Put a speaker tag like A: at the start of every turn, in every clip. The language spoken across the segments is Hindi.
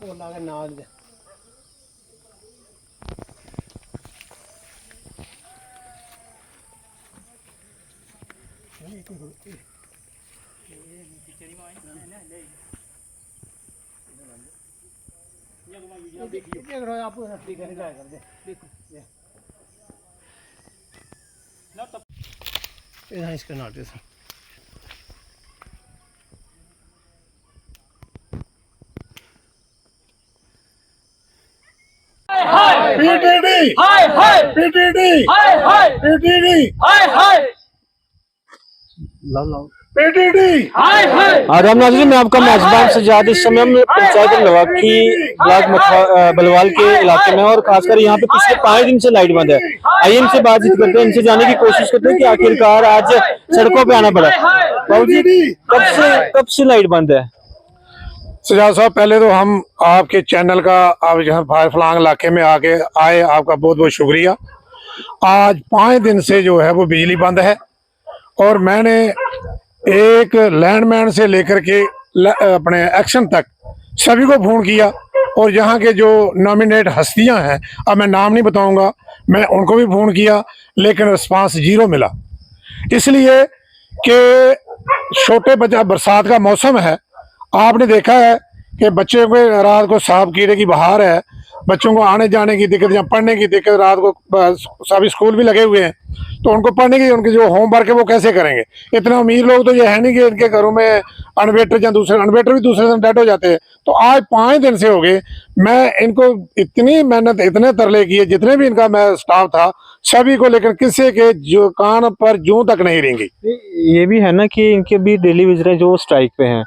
A: पोला के नाल दे आप इसके नाटे से
B: पीटीडी
C: हाय हाय
B: पीटीडी
C: हाय हाय
B: पीटीडी
C: हाय हाय
B: पीटीडी
C: हाय हाय।
D: आदाब नाज़रीन, मैं आपका मेजबान सजाद। इस समय हम पंचायत लवाकी ब्लॉक बलवाल के इलाके में और खासकर यहाँ पे पिछले 5 दिन से लाइट बंद है। आइए इनसे बातचीत करते हैं, इनसे जानने की कोशिश करते हैं कि आखिरकार आज सड़कों पे आना पड़ा। बाबू जी, कब से लाइट बंद है?
B: सजाद साहब, पहले तो हम आपके चैनल का आप यहाँ फारफलांग इलाके में आके आए, आपका बहुत बहुत शुक्रिया। आज 5 दिन से जो है वो बिजली बंद है और मैंने एक लैंडमैन से लेकर के अपने एक्शन तक सभी को फोन किया और यहाँ के जो नॉमिनेट हस्तियाँ हैं, अब मैं नाम नहीं बताऊँगा, मैं उनको भी फ़ोन किया लेकिन रिस्पांस 0 मिला। इसलिए कि छोटे बच्चा, बरसात का मौसम है, आपने देखा है कि बच्चे को रात को सांप कीड़े की बहार है, बच्चों को आने जाने की दिक्कत या पढ़ने की दिक्कत, रात को सभी स्कूल भी लगे हुए हैं तो उनको पढ़ने की, उनके जो होमवर्क है वो कैसे करेंगे। इतना अमीर लोग तो ये है नहीं कि इनके घरों में इन्वर्टर या दूसरे इन्वर्टर भी दूसरे दिन डेड हो जाते हैं। तो आज 5 दिन से हो गए, मैं इनको इतनी मेहनत, इतने तरले किए, जितने भी इनका मैं स्टाफ था सभी को, लेकिन किसी के जो कान पर जूं तक नहीं रेंगी।
D: ये भी है ना कि इनके भी डेली विजरे जो स्ट्राइक पे हैं।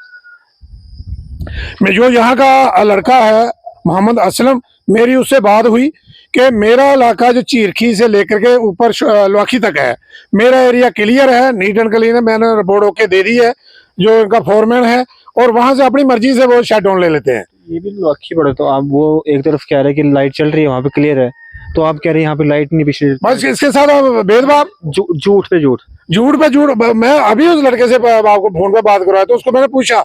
B: मैं जो यहाँ का लड़का है मोहम्मद असलम, मेरी उससे बात हुई कि मेरा इलाका जो चीरखी से लेकर के ऊपर लवाखी तक है, मेरा एरिया क्लियर है, नीट एंड क्लीन है, मैंने रिपोर्ट ओके दे दी है जो इनका फोरमैन है, और वहाँ से अपनी मर्जी से वो शट डाउन ले लेते हैं।
D: ये भी लवाखी पड़े तो आप वो एक तरफ कह रहे हैं कि लाइट चल रही है वहाँ पे क्लियर है, तो आप कह रहे हैं यहाँ पे लाइट नहीं पिछले।
B: बस इसके साथ आप भेदभाव,
D: झूठ पे झूठ,
B: झूठ पे झूठ। मैं अभी उस लड़के से आपको फोन पर बात करवाया तो उसको मैंने पूछा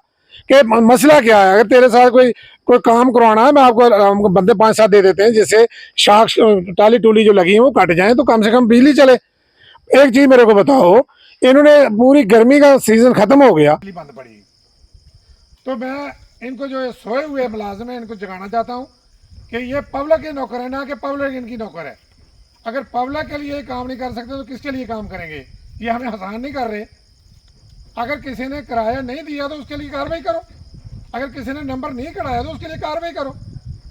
B: कि मसला क्या है, अगर तेरे साथ कोई काम करवाना है, मैं आपको बंदे 5-7 दे देते हैं, जैसे शाख टाली टूली जो लगी है वो कट जाए तो कम से कम बिजली चले। एक चीज मेरे को बताओ, इन्होंने पूरी गर्मी का सीजन खत्म हो गया, बंद पड़ी, तो मैं इनको जो सोए हुए मुलाजिम है इनको जगाना चाहता हूँ कि ये पब्लिक के नौकर है, ना कि पब्लिक इनकी नौकर है। अगर पब्लिक के लिए काम नहीं कर सकते तो किसके लिए काम करेंगे? ये हमें आसान नहीं कर रहे। अगर किसी ने किराया नहीं दिया तो उसके लिए कार्रवाई करो, अगर किसी ने नंबर नहीं कढ़ाया तो उसके लिए कार्रवाई करो।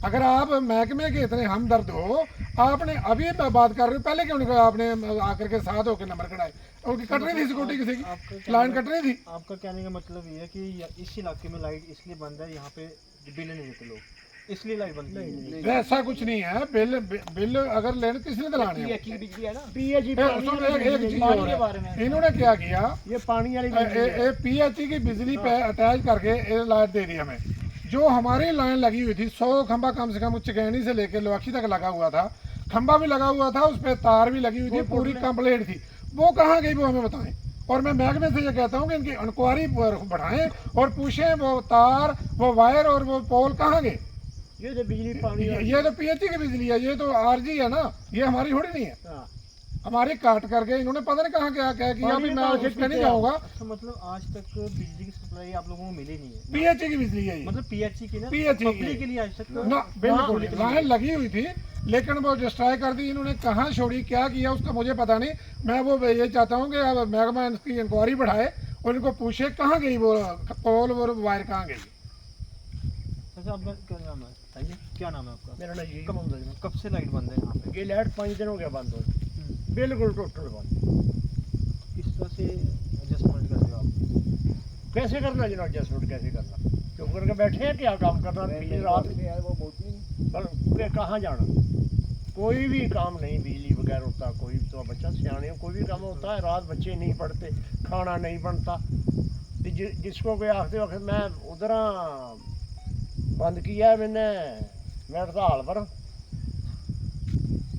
B: अगर आप महकमे के इतने हमदर्द हो, आपने अभी बात कर रहे हो, पहले क्यों नहीं आपने आकर के साथ होकर नंबर कढ़ाए? उनकी कट रही थी सिक्योरिटी, किसी की लाइन कट रही थी।
D: आपका कहने का मतलब ये है कि इस इलाके में लाइट इसलिए बंद है, यहाँ पे बिल नहीं देते लोग, इसलिए लाइट बंद नहीं।
B: ऐसा कुछ नहीं है। बिल अगर लेने किसने दिलाने हैं? इन्होंने क्या किया, ये पानी वाली PHE की बिजली पे अटैच करके लाइट दे दी हमें। जो हमारी लाइन लगी हुई थी 100 खंबा कम से कम चिकैनी से लेकर लवाखी तक लगा हुआ था, खंबा भी लगा हुआ था, उस पर तार भी लगी हुई थी, पूरी कंप्लीट थी, वो कहाँ गई वो हमें बताएं। और मैं महकमे से ये कहता हूँ कि इनकी इंक्वायरी बढ़ाएं और पूछें वो तार, वो वायर और वो पोल कहाँ गए।
A: ये जो बिजली पानी
B: ये तो PHE की बिजली है, ये तो RG है ना, ये हमारी थोड़ी नहीं है। हमारी काट करके इन्होंने पता नहीं कहाँ क्या किया, अभी मैं उसमें नहीं जाऊंगा।
D: तो मतलब आज तक बिजली की सप्लाई आप लोगों को मिली नहीं है?
B: PHE की बिजली है ये,
D: मतलब PHE की ना,
B: PHE
D: पब्लिक के लिए आज तक
B: ना, बिल्कुल लाइन लगी हुई थी लेकिन वो डिस्ट्रॉय कर दी इन्होंने। कहाँ छोड़ी, क्या किया उसका मुझे पता नहीं। मैं वो ये चाहता हूँ कि अब महकमा की इंक्वायरी बढ़ाए और इनको पूछे कहाँ गई वो पोल और वायर कहाँ गई।
D: अच्छा, आपका क्या नाम है? क्या नाम है आपका?
A: मेरा नाम जी
D: कब से लाइट बंद है यहाँ पे?
A: ये लाइट 5 दिन हो गया बंद हो, बिल्कुल टोटल बंद।
D: किस तरह से एडजस्टमेंट कर रहे हो आप?
A: कैसे करना जनाब, एडजस्टमेंट कैसे करना? चुप करके बैठे हैं, क्या काम करना? रात पर कहाँ जाना? कोई भी काम नहीं बिजली बगैर होता। कोई तो बच्चा सियाने कोई भी काम होता है, रात बच्चे नहीं पढ़ते, खाना नहीं बनता। जिसको कोई आखते वक्त मैं उधर बंद किया है मैंने, मैं हड़ताल पर।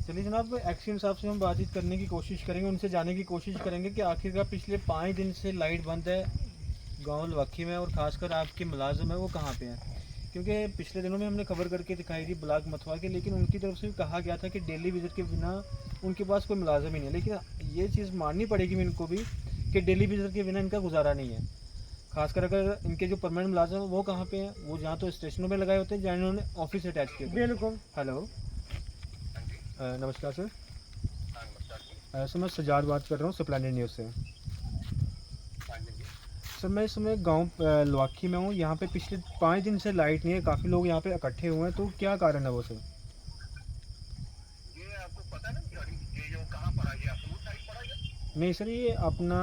D: चलिए जनाब, एक्शन साहब से हम बातचीत करने की कोशिश करेंगे, उनसे जानने की कोशिश करेंगे कि आखिरकार पिछले 5 दिन से लाइट बंद है गांव लवाखी में, और खासकर आपके मुलाजिम है वो कहाँ पे हैं। क्योंकि पिछले दिनों में हमने खबर करके दिखाई थी ब्लॉक मथुआ के, लेकिन उनकी तरफ से भी कहा गया था कि डेली विजिट के बिना उनके पास कोई मुलाजिम ही नहीं है। लेकिन ये चीज़ माननी पड़ेगी इनको भी कि डेली विजिट के बिना इनका गुजारा नहीं है। खासकर अगर इनके जो परमानेंट मुलाजिम हैं वो कहाँ पे हैं, वो जहाँ तो स्टेशनों में लगाए होते हैं जहाँ इन्होंने ऑफिस अटैच किए थे।
A: बिल्कुल।
D: हेलो, नमस्कार सर। सर मैं सजाद बात कर रहा हूँ स्प्लेंडेड न्यूज़ से। सर मैं इस समय गाँव लवाखी में हूँ। यहाँ पे पिछले 5 दिन से लाइट नहीं है, काफ़ी लोग यहाँ पे इकट्ठे हुए हैं, तो क्या कारण है वो सर?
E: ये आपको पता है ना ये जो कहाँ पड़ा, ये अखनूर साइड पड़ा है?
D: नहीं सर, ये अपना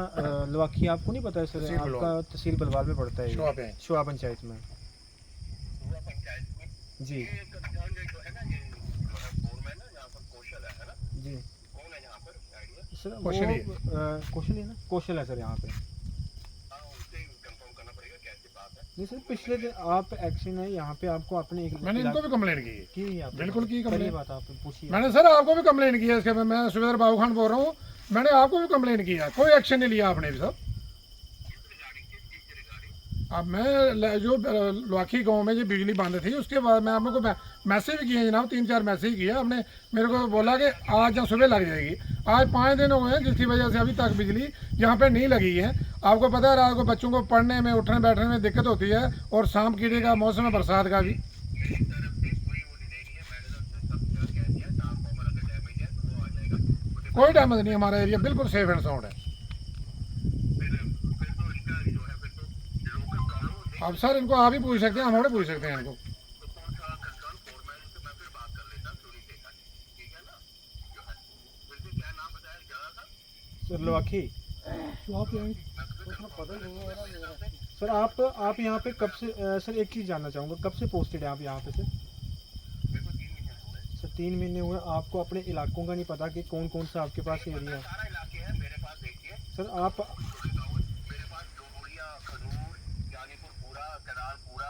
D: लवाखी आपको नहीं पता है सर?
B: तहसील
D: आपका तहसील बलवाल में पड़ता है,
B: शुआ पे।
D: शुआ पंचायत में।
E: हुआ पंचायत में
D: जी
E: ये कंसर्न जो है ना, ये जो है फोरमैन है यहाँ पर, कौशल है ना?
D: जी
E: कौन है यहाँ पर आइडिया?
D: सर,
B: कौशल ही है।
D: वो कौशल है ना, कौशल है सर यहाँ पे।
E: हाँ, उससे कंफर्म करना पड़ेगा कैसी बात है।
D: नहीं सर, पिछले दिन आप एक्शन है यहाँ पे, आपको अपने एक
B: मैंने इनको भी कंप्लेंट की है।
D: की है आपने?
B: बिल्कुल की
D: करिए
B: कंप्लेंट।
D: बात, आप पूछिए।
B: मैंने सर आपको भी कंप्लेंट की है इसके में। मैं सुबेदार बाबू खान बोल रहा हूँ, मैंने आपको भी कंप्लेंट किया, कोई एक्शन नहीं लिया आपने भी सर। अब मैं जो लवाखी गांव में जो बिजली बंद थी उसके बाद मैं आपको मैसेज भी किए जनाब, 3-4 मैसेज किया। आपने मेरे को बोला कि आज या सुबह लग जाएगी। आज 5 दिन हुए हैं जिसकी वजह से अभी तक बिजली यहाँ पे नहीं लगी है। आपको पता है रात को बच्चों को पढ़ने में उठने बैठने में दिक्कत होती है, और शाम कीड़े का मौसम है, बरसात का भी।
E: मेरी तरफ से कोई वो नहीं है, मैंने तो सब जगह कह दिया, ट्रांसफार्मर अगर डैमेज है तो वो आ जाएगा।
B: कोई डैमेज नहीं, हमारा एरिया बिल्कुल सेफ एंड साउंड है।
E: फिर तो इनका जो है, फिर तो लोकल प्रॉब्लम होती है।
B: अब सर इनको आप ही पूछ सकते हैं, हम थोड़े पूछ सकते हैं इनको।
E: तो कौन सा कंसर्न फोरमैन से मैं फिर बात कर लेता चोरी देखा, ठीक है ना? जो है फिर से क्या नाम बताया जा रहा था?
D: सर लवाखी। सर आप यहाँ पे कब से सर एक चीज़ जानना चाहूँगा, कब से पोस्टेड है आप यहाँ पे सर?
E: मेरे को 3 महीने हो गए।
D: सर 3 महीने हुए, आपको अपने इलाकों का नहीं पता कि कौन कौन सा आपके पास एरिया है?
E: सारा इलाके हैं मेरे पास, देखिए
D: सर आप
E: छोटे गाँव मेरे पास, डोबुड़िया, खनूर, जानीपुर पूरा, कनाल पूरा,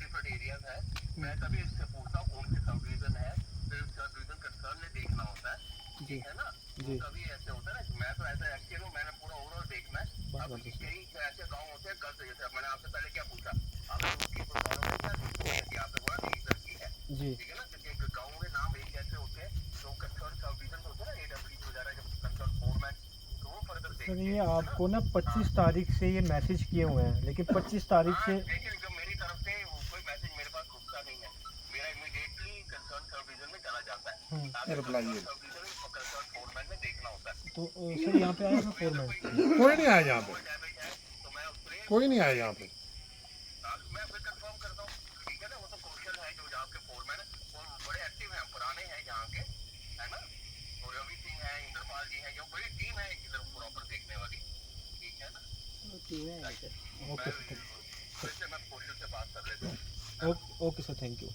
E: डिफरेंट एरियाज है। मैं कभी इससे पूछता हूँ कौन सी सब डिवीजन है, फिर सब डिवीजन कंसर्न में देखना होता है,
D: जी
E: ठीक है ना?
D: जी
E: कभी ऐसे होता है ना, मैं तो ऐसा एक्टिव हूँ, मैंने पूरा ओवरऑल देखना है।
D: बात
E: अब
D: करते हैं।
E: कई ऐसे गाँव होते हैं गलत, जैसे मैंने आपसे पहले क्या पूछा, आपने उसकी कोई फॉलो किया? आपने बोला नहीं सर की है,
D: जी
E: ठीक है ना? क्योंकि गाँव के नाम एक जैसे होते हैं, तो कंसर्न सब डिवीजन होते हैं ना, AWD वगैरह, जब कंसर्न फोरमैन, तो वो फर्दर
D: सर
E: देखते
D: ये
E: हैं।
D: आपको ना 25 तारीख से ये मैसेज किए हुए हैं, लेकिन 25 तारीख से
E: लेकिन जो मेरी तरफ से कोई मैसेज मेरे पास घुसता नहीं है, मेरा इमीडिएटली कंसर्न सब डिवीजन में चला जाता है। ताकि
B: reply
E: concern sub division concern foreman में देखना होता है।
D: तो सर यहाँ पे आया था फोरमैन?
B: कोई नहीं आया यहाँ पे,
E: कोई डैमेज है तो मैं उस पर
B: कोई नहीं आया यहाँ पे।
E: मैं फिर कंफर्म करता हूँ, ठीक है ना? वो तो कौशल है जो यहाँ के फोरमैन है, वो बड़े एक्टिव हैं, पुराने हैं यहाँ के, है ना? और रवि सिंह है, इंद्रपाल जी है, जो बड़ी टीम है इधर प्रॉपर देखने वाली, ठीक है ना?
D: ओके सर,
E: फिर से मैं कौशल से बात कर लेता हूँ।
D: Okay sir, thank you.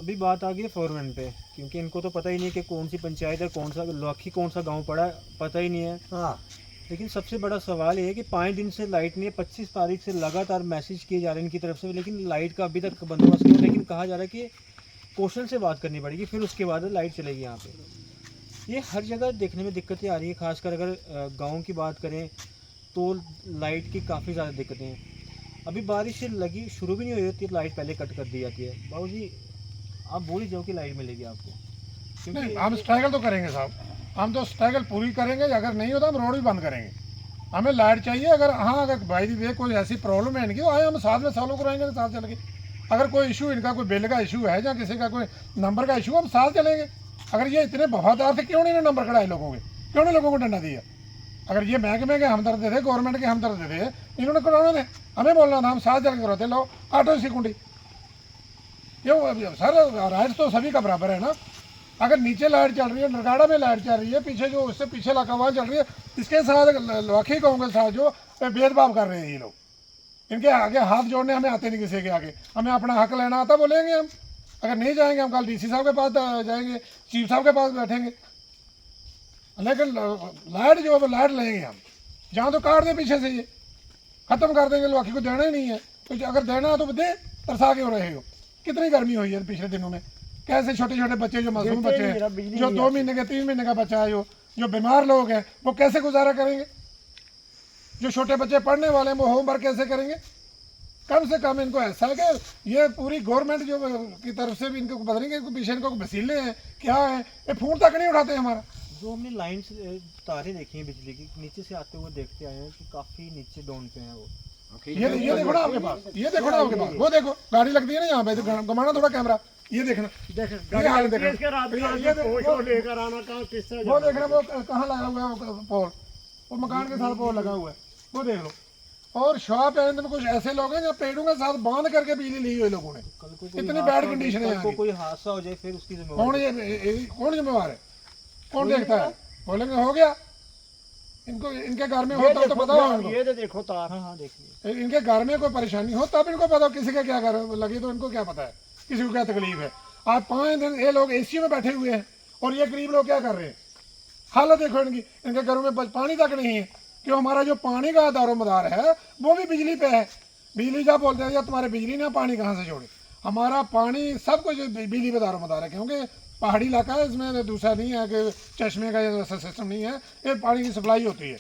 D: अभी बात आ गई है फोरमैन पे, क्योंकि इनको तो पता ही नहीं है कि कौन सी पंचायत है, कौन सा लवाखी, कौन सा गांव पड़ा है, पता ही नहीं है।
A: हाँ,
D: लेकिन सबसे बड़ा सवाल ये है कि 5 दिन से लाइट नहीं है, 25 तारीख से लगातार मैसेज किए जा रहे हैं इनकी तरफ से, लेकिन लाइट का अभी तक बंदोबस्त नहीं है। लेकिन कहा जा रहा है कि कौशल से बात करनी पड़ेगी, फिर उसके बाद लाइट चलेगी यहाँ पे। ये हर जगह देखने में दिक्कतें आ रही है, खासकर अगर गाँव की बात करें तो लाइट की काफ़ी ज़्यादा दिक्कतें हैं। अभी बारिश लगी शुरू भी नहीं हुई होती, लाइट पहले कट कर दी जाती है। बाबू जी आप बोल ही जाओ कि लाइट मिलेगी आपको,
B: नहीं, हम स्ट्रगल तो करेंगे साहब, हम तो स्ट्रगल पूरी करेंगे। अगर नहीं होता हम रोड भी बंद करेंगे। हमें लाइट चाहिए। अगर हाँ, अगर भाई दी वे कोई ऐसी प्रॉब्लम है इनकी, तो आए हम साथ में सॉल्व कराएंगे साथ चल के। अगर कोई इशू इनका, कोई बिल का इशू है या किसी का कोई नंबर का इशू, हम साथ चलेंगे। अगर ये इतने वफादार थे, क्यों नहीं इन्होंने नंबर कढ़ाए लोगों के, क्यों नहीं लोगों को डंडा दिया? अगर ये महकमे के हमदर्द थे, गवर्नमेंट के हमदर्द थे, इन्होंने कराना थे, हमें बोलना था, हम साथ चल के कराते। लो ऑटो सिकुंडी, क्यों सर? राइट तो सभी का बराबर है ना। अगर नीचे लाइट चल रही है, नरगाड़ा में लाइट चल रही है, पीछे जो उससे पीछे इलाका वहाँ चल रही है, इसके साथ लवाखी गाँव के साथ जो भेदभाव कर रहे हैं ये लोग, इनके आगे हाथ जोड़ने हमें आते नहीं किसी के आगे। हमें अपना हक लेना आता, बोलेंगे हम। अगर नहीं जाएंगे हम कल DC साहब के पास जाएंगे, चीफ साहब के पास बैठेंगे। लेकिन लाइट जो है लाइट लेंगे हम, जहाँ तो काट दें पीछे से, ये ख़त्म कर देंगे। लवाखी को देना ही नहीं है, तो अगर देना है तो दे, तरसा के हो रहे हो। कितनी गर्मी हुई है पिछले दिनों में, कैसे छोटे छोटे बच्चे जो मासूम बच्चे हैं, जो 2 महीने के 3 महीने का बच्चा है, जो बीमार लोग हैं, वो कैसे गुजारा करेंगे? जो छोटे बच्चे पढ़ने वाले हैं वो होमवर्क कैसे करेंगे? कम से कम इनको ऐसा है कि ये पूरी गवर्नमेंट जो की तरफ से भी इनको पता नहीं कि पीछे इनको वसीले हैं क्या है, ये फोन तक नहीं उठाते हमारा।
D: जो हमने लाइन्स तारें देखी हैं बिजली की नीचे से आते हुए देखते आए हैं कि काफी नीचे डाउन पे हैं वो।
B: ये देखो ना आपके पास, ये देखो ना आपके पास, वो देखो गाड़ी लगती है ना यहाँ पे, तो घुमाना थोड़ा कैमरा, ये देखना, ये हाल देखना,
A: इसके रात
B: ये देखो,
A: को लेकर आना कहाँ किस तरह
B: वो देखना वो कहाँ लगा हुआ है वो पोल, वो मकान के साथ पोल लगा हुआ है, वो देख लो। और शॉप है में कुछ ऐसे लोग हैं जो पेड़ों के साथ बांध करके बिजली ली हुई लोगों ने,
D: कल को कोई
B: इतनी
D: हादसा
B: बैड
D: हो जाए,
B: कंडीशन है
D: कल
B: यहाँ
D: को
B: की।
D: कोई हादसा हो जाए फिर उसकी
B: कौन
D: जिम्मेवारी
B: कौन जिम्मेवार है, कौन देखता है? बोलेंगे हो गया, इनको इनके घर में होता तो बताओ इनको,
A: ये तो देखो तार।
D: हाँ हाँ देखिए
B: इनके घर में कोई परेशानी हो तब इनको पता हो किसी का क्या घर लगी, तो इनको क्या पता है किसी को क्या तकलीफ है। आज 5 दिन ये लोग एसी में बैठे हुए हैं और ये गरीब लोग क्या कर रहे हैं, हालत देखो इनकी, इनके घरों में पानी तक नहीं है। क्यों, हमारा जो पानी का दारोमदार है वो भी बिजली पे है। बिजली जब बोलते हैं या तुम्हारे बिजली ना पानी कहाँ से जोड़े, हमारा पानी सब कुछ बिजली पे दारोमदार है, क्योंकि पहाड़ी इलाका है, इसमें दूसरा नहीं है कि चश्मे का ऐसा सिस्टम नहीं है, ये पानी की सप्लाई होती है।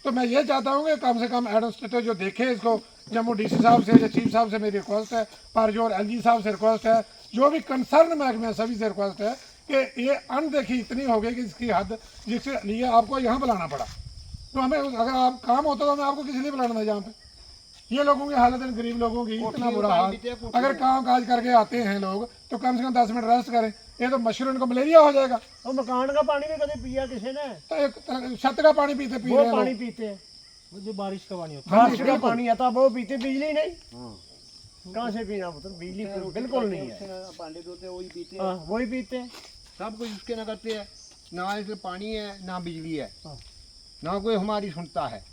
B: तो मैं ये चाहता हूँ कि कम से कम एडमिनिस्ट्रेटर जो देखे इसको, जम्मू डीसी साहब से या चीफ साहब से मेरी रिक्वेस्ट है, पर जो एलजी साहब से रिक्वेस्ट है, जो भी कंसर्न महकमे सभी से रिक्वेस्ट है कि ये अनदेखी इतनी हो गई कि इसकी हद, जिसके लिए आपको यहाँ बुलाना पड़ा। तो हमें अगर आप काम होता तो हमें आपको किस लिए बुलाना था यहाँ पे? ये लोगों की हालत है, गरीब लोगों की इतना बुरा हाल। अगर काम काज करके आते हैं लोग तो कम से कम 10 मिनट रेस्ट करें, ये तो मशरूम को मलेरिया हो जाएगा।
A: और मकान का पानी भी कभी पिया किसी ने?
B: तो एक छत का पानी पी
A: वो
B: रहे हैं
A: पानी
B: लोग।
A: पीते हैं,
D: वो जो बारिश का पानी होता है।
A: बारिश का पानी आता वो पीते, बिजली नहीं। कहाँ से पीना पुत्र, बिजली बिल्कुल नहीं है।
F: पांडे धोते वही पीते हैं,
A: हाँ वही पीते हैं।
F: सब कुछ उसके न करते हैं, ना इसमें पानी है ना बिजली है, ना कोई हमारी सुनता है।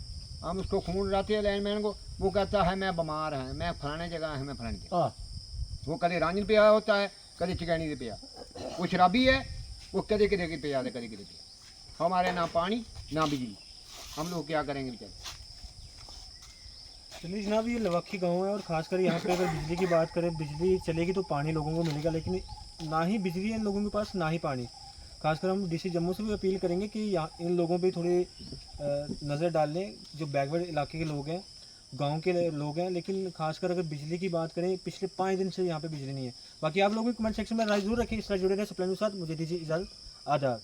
F: हम उसको खून लाते हैं लाइनमैन को, वो कहता है मैं बीमार है, मैं फलाने जगह है, मैं फलाने जगह।
A: हाँ
F: वो कदे रांझन पे आया होता है, कदे चिकैनी पे आया, वो शराबी है, वो कदे कदे के पे आता है, कदे कदे पे। हमारे ना पानी ना बिजली, हम लोग क्या करेंगे बेचारे।
D: चलिए जनाब, ये लवाखी गांव है और ख़ासकर यहाँ पे अगर बिजली की बात करें, बिजली चलेगी तो पानी लोगों को मिलेगा, लेकिन ना ही बिजली है इन लोगों के पास ना ही पानी। खासकर हम डीसी जम्मू से भी अपील करेंगे कि यहाँ इन लोगों पे थोड़ी नज़र डाल लें, जो बैकवर्ड इलाके के लोग हैं, गांव के लोग हैं। लेकिन खासकर अगर बिजली की बात करें, पिछले 5 दिन से यहाँ पे बिजली नहीं है। बाकी आप लोग भी कमेंट सेक्शन में राय जरूर रखें। इस तरह जुड़े रहे सप्लाई के साथ। मुझे दीजिए इजाज़त, आदाब।